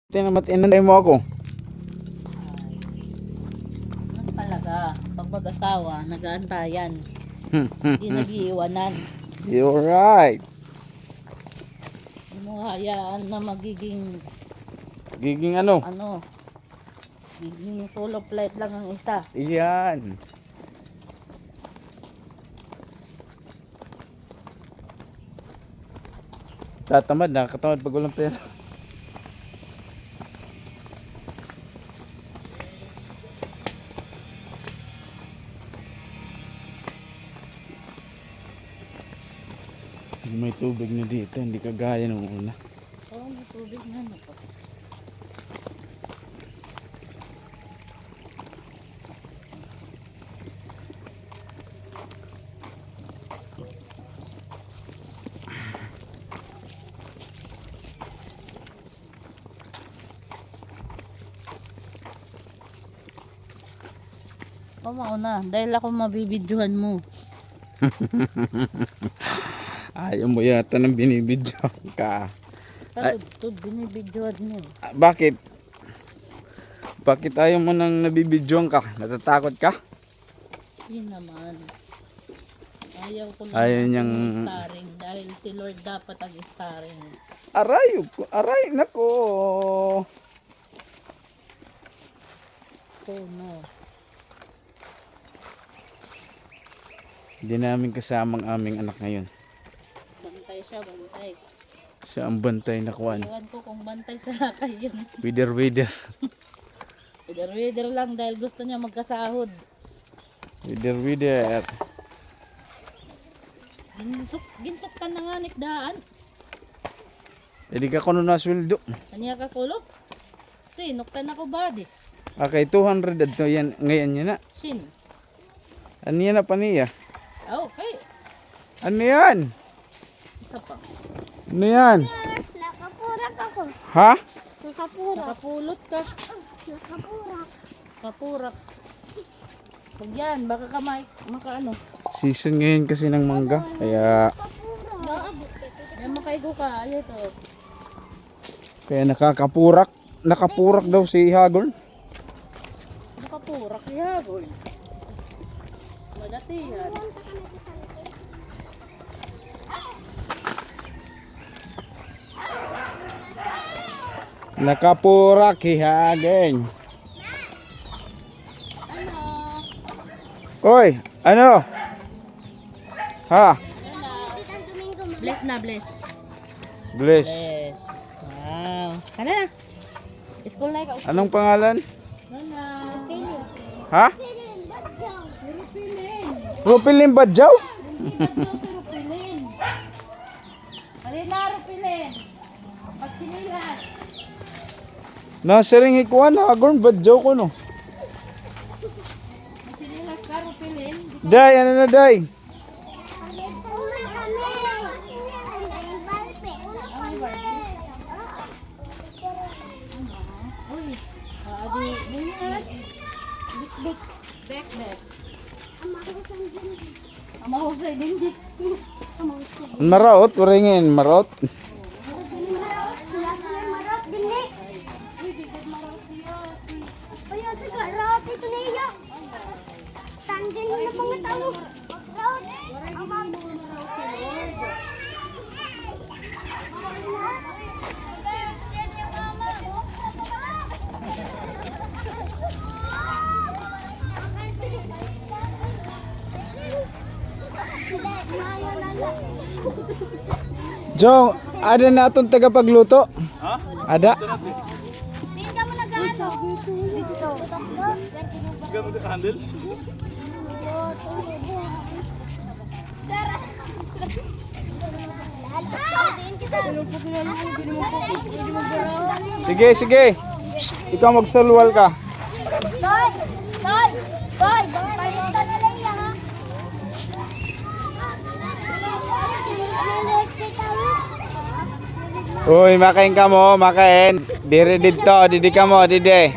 Tinamatinanay mo ako. Ano talaga, pag mag-asawa, nag-aantayan. Hindi nag-iiwanan. You're right. Hindi mo hayaan na magiging, Giging ano? magiging solo flight lang ang isa. Iyan. Tatamad, nakakatamad pag walang pera. May tubig na dito, hindi kagaya nung una. Oo, may tubig na. Mauna, dahil ako mabibidyohan mo. Ayaw mo yata ng binibidyo ka. Tud, binibidyohan mo. Bakit? Bakit ayaw mo nang nabibidyohan ka? Natatakot ka? Hindi naman. Ayaw ko Ayaw naman niyang... starring dahil si Lord dapat ang starring. Aray, nako. Oh no. Hindi namin kasama ang aming anak ngayon. Bantay siya, bantay. Siya ang bantay na kuwan. Iwan ko kung bantay sa lakay yun. Wider. Wider lang dahil gusto niya magkasahod. Wider. Ginsok ka na nga nikdaan. Hindi ka kuno na sweldo. Kanya ka kulok? Sinok ka na ko ba di? Okay, 200 adto yan. Ngayon yan na. Sin. Ano yan na pa niya? Okay. Ano yan? Isa pa. Ano yan? Nakapurak ako. Ha? Nakapurak. Nakapulot ka. Nakapurak. Kapurak. Pag yan, baka ka makaano. Season ngayon kasi ng mangga. Kaya May makaigo ka. Ayaw to. nakakapurak. Nakapurak daw si Hagorn. Nakapurak ya, boy. Madati yan. Nakapurak hihageng. Ano? Oy, ano? Ha? Bless na, bless. Bless. Bless. Wow. Kana na. School na ikaw. Anong pangalan? Nana. Ha? Rupilin. Rupilin Badjaw? Hindi ba daw si Rupilin? Halina, Rupilin. Pagsinilas. Nasa ring hikuan Hagorn Badjaw ko no. Pagsinilas ka, Rupilin. Day, ano na day? Uy. Adi. Bunyan. Bik. Bek. Ama Jose din di. Maraot, uringin, maraot. Uy, di ka maraw siya. Tanggal mo na mga tao. Jong, ada na itong tagapagluto? Ha? Ada? Hindi ka mo nag-ano. Dito. Sige. Ikaw magsaluwal ka. Toy! Palista na lang yan, ha? Uy, makain ka mo, makain. Diri dito, didi ka mo, didi.